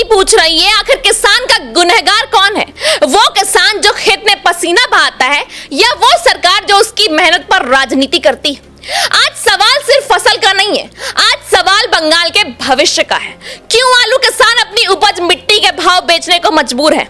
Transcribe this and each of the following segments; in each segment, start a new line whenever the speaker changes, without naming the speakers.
BJP पूछ रही है आखिर किसान का गुनहगार कौन है? वो किसान जो खेत में पसीना बहाता है या वो सरकार जो उसकी मेहनत पर राजनीति करती है? आज सवाल सिर्फ फसल का नहीं है, आज सवाल बंगाल के भविष्य का है। क्यों आलू किसान अपनी उपज मिट्टी के भाव बेचने को मजबूर है?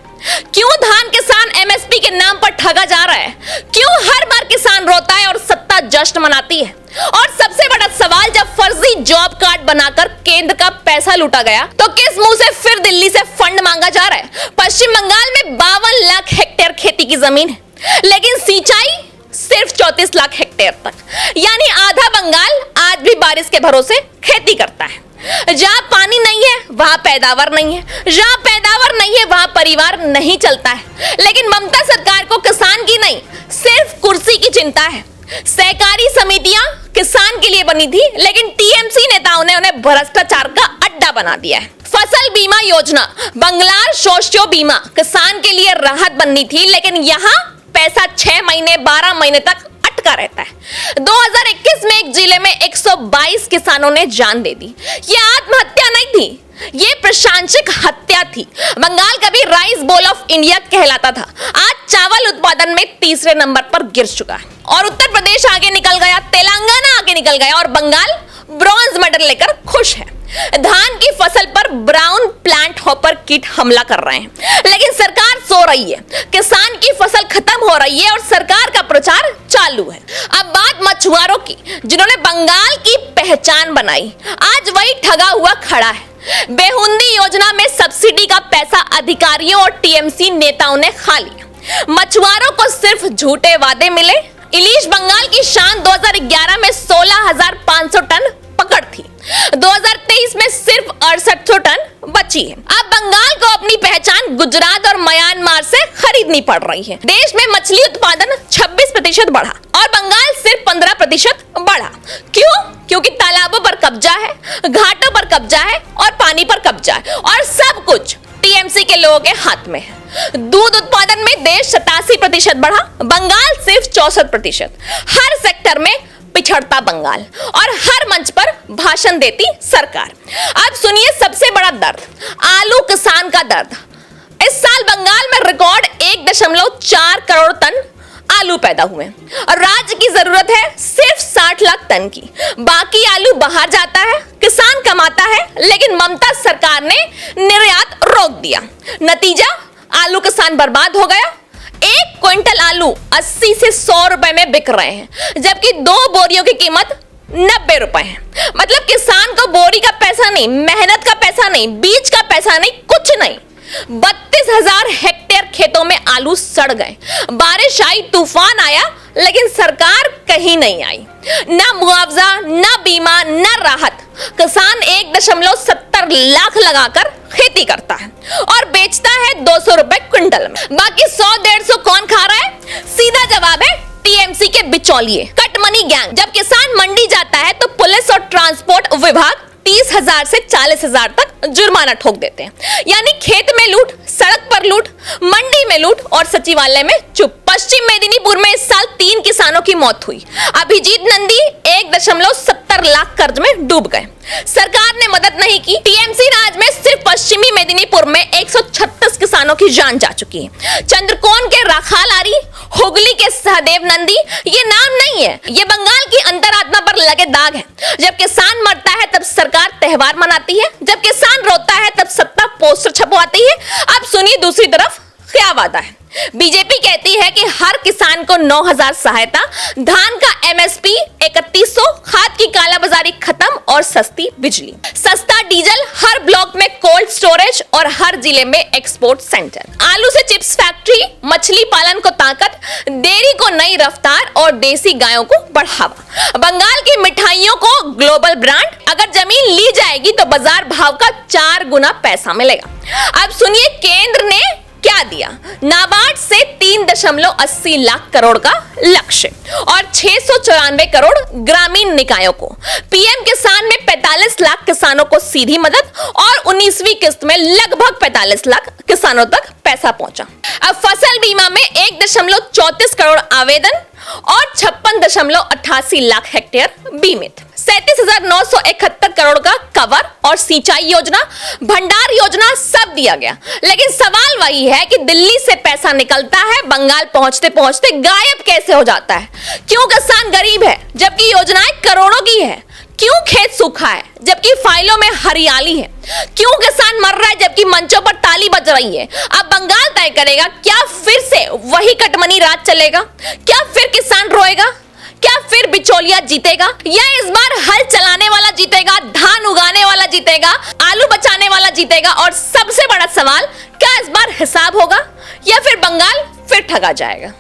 क्यों धान किसान एमएसपी के नाम पर ठगा जा रहा है? क्यों हर बार किसान रोता है और सत्ता जश्न मनाती है? और सबसे बड़ा सवाल, जब फर्जी जॉब कार्ड बनाकर केंद्र का पैसा लूटा गया तो किस मुंह से फिर दिल्ली से फंड मांगा जा रहा है? पश्चिम बंगाल में 52 लाख हेक्टेयर खेती की जमीन है, लेकिन सिंचाई सिर्फ 34 लाख हेक्टेयर तक, यानी आधा बंगाल आज भी बारिश के भरोसे खेती करता है। जहां पानी नहीं है वहां पैदावार नहीं है, जहां पैदावार नहीं है वहां परिवार नहीं चलता है। लेकिन ममता सरकार को किसान की नहीं, सिर्फ कुर्सी की चिंता है। सहकारी समितियां किसान के लिए बनी थी, लेकिन टीएमसी नेताओं ने उन्हें भ्रष्टाचार का अड्डा बना दिया है। फसल बीमा योजना, बंगलार शोषियो बीमा किसान के लिए राहत बननी थी, लेकिन यहाँ पैसा 6 महीने 12 महीने तक अटका रहता है। 2021 में एक जिले में 122 किसानों ने जान दे दी। ये आत्महत्या नहीं थी, ये प्रशासनिक हत्या थी। बंगाल कभी राइस बोल ऑफ इंडिया कहलाता था, आज चावल उत्पादन में तीसरे नंबर पर गिर चुका है। और उत्तर प्रदेश आगे निकल गया, तेलंगाना आगे निकल गया और बंगाल ब्रॉन्ज मेडल लेकर खुश है। धान की फसल पर ब्राउन प्लांट हॉपर कीट हमला कर रहे हैं, लेकिन सरकार सो रही है। किसान की फसल खत्म हो रही है और सरकार का प्रचार चालू है। अब बात मछुआरों की, जिन्होंने बंगाल की पहचान बनाई, आज वही ठगा हुआ खड़ा है। बेहुंदी योजना में सब्सिडी का पैसा अधिकारियों और टीएमसी नेताओं ने खा लिया। मछुआरों को सिर्फ झूठे वादे मिले। इलीश बंगाल की शान 2011 में 16,500 टन पकड़ थी, 2023 में सिर्फ 6800 टन बची है। अब बंगाल को अपनी पहचान गुजरात और म्यांमार से खरीदनी पड़ रही है। देश में मछली उत्पादन 26% बढ़ा और बंगाल सिर्फ 15% बढ़ा। क्यों? क्योंकि तालाबों पर कब्जा है, घाटों पर कब्जा है और पानी पर कब्जा है, और सब कुछ टीएमसी के लोगों के हाथ में है। दूध उत्पादन में देश 87% बढ़ा, बंगाल सिर्फ 64%। हर सेक्टर में पिछड़ता बंगाल और हर मंच पर भाषण देती सरकार। अब सुनिए सबसे बड़ा दर्द, आलू किसान का दर्द। इस साल बंगाल में रिकॉर्ड 1.4 करोड़ टन आलू पैदा हुए और राज्य की जरूरत है सिर्फ 60 लाख टन की। बाकी आलू बाहर जाता है, किसान कमाता है, लेकिन ममता सरकार ने निर्यात रोक दिया। नतीजा, आलू किसान बर्बाद हो गया। 1 क्विंटल आलू 80 से 100 रुपए में बिक रहे हैं, जबकि 2 बोरियों की कीमत 90 रुपए है। मतलब किसान को बोरी का पैसा नहीं, मेहनत का पैसा नहीं, बीज का पैसा नहीं, कुछ नहीं। 32,000 हेक्टेयर खेतों में आलू सड़ गए। बारिश आई, तूफान आया, लेकिन सरकार कहीं नहीं आई। ना मुआवजा, ना बीमा, ना राहत। किसान 1.70 लाख लगाकर खेती करता है और बेचता है 200 रुपए क्विंटल में। बाकी 100-150 कौन खा रहा है? सीधा जवाब है टीएमसी के बिचौलिए, कट मनी गैंग। जब किसान मंडी जाता है तो पुलिस और ट्रांसपोर्ट विभाग 30,000 से 40,000 तक जुर्माना ठोक देते हैं। यानी खेत में लूट, सड़क पर लूट, मंडी में लूट और सचिवालय में चुप। पश्चिम मेदिनीपुर में इस साल 3 किसानों की मौत हुई। अभिजीत नंदी 1.70 लाख कर्ज में डूब गए। सरकार ने मदद नहीं की। टीएमसी राज में सिर्फ पश्चिमी मेदिनीपुर में 136 किसानों की जान जा चुकी है। चंद्रकोन के राखाल आरी, हुगली के सहदेव नंदी, ये नाम नहीं है, ये बंगाल की अंतरात्मा पर लगे दाग है। जब किसान मरता है तब सरकार त्योहार मनाती है, जब किसान रोता है तब सत्ता पोस्टर छपवाती है। अब सुनिए दूसरी तरफ क्या वादा है। बीजेपी कहती है कि हर किसान को 9,000 सहायता, धान का एमएसपी 3100, खाद की कालाबाजारी खत्म और सस्ती बिजली, सस्ता डीजल, हर ब्लॉक में कोल्ड स्टोरेज और हर जिले में एक्सपोर्ट सेंटर, आलू से चिप्स फैक्ट्री, मछली पालन को ताकत, डेयरी को नई रफ्तार और देसी गायों को बढ़ावा। बंगाल की मिठाइयों को ग्लोबल ब्रांड। अगर जमीन ली जाएगी तो बाजार भाव का 4 गुना पैसा मिलेगा। अब सुनिए केंद्र ने क्या दिया। नाबार्ड से 3.80 लाख करोड़ का लक्ष्य और 694 करोड़ ग्रामीण निकायों को। पीएम किसान में 45 लाख किसानों को सीधी मदद और 19वीं किस्त में लगभग 45 लाख किसानों तक पैसा पहुंचा। अब फसल बीमा में 1.34 करोड़ आवेदन और 56.88 लाख हेक्टेयर बीमित। 37,971 करोड़ का कवर और सिंचाई योजना, भंडार योजना सब दिया गया। लेकिन सवाल वही है कि दिल्ली से पैसा निकलता है, बंगाल पहुंचते पहुंचते गायब कैसे हो जाता है? क्यों किसान गरीब है जबकि योजनाएं करोड़ों की है? क्यों खेत सूखा है जबकि फाइलों में हरियाली है? क्यों किसान मर रहा है जबकि मंचों पर ताली बज रही है? अब बंगाल तय करेगा, क्या फिर से वही कटमनी राज चलेगा? क्या फिर किसान रोएगा? क्या फिर बिचौलिया जीतेगा? या इस बार हल चलाने वाला जीतेगा, धान उगाने वाला जीतेगा, आलू बचाने वाला जीतेगा? और सबसे बड़ा सवाल, क्या इस बार हिसाब होगा या फिर बंगाल फिर ठगा जाएगा?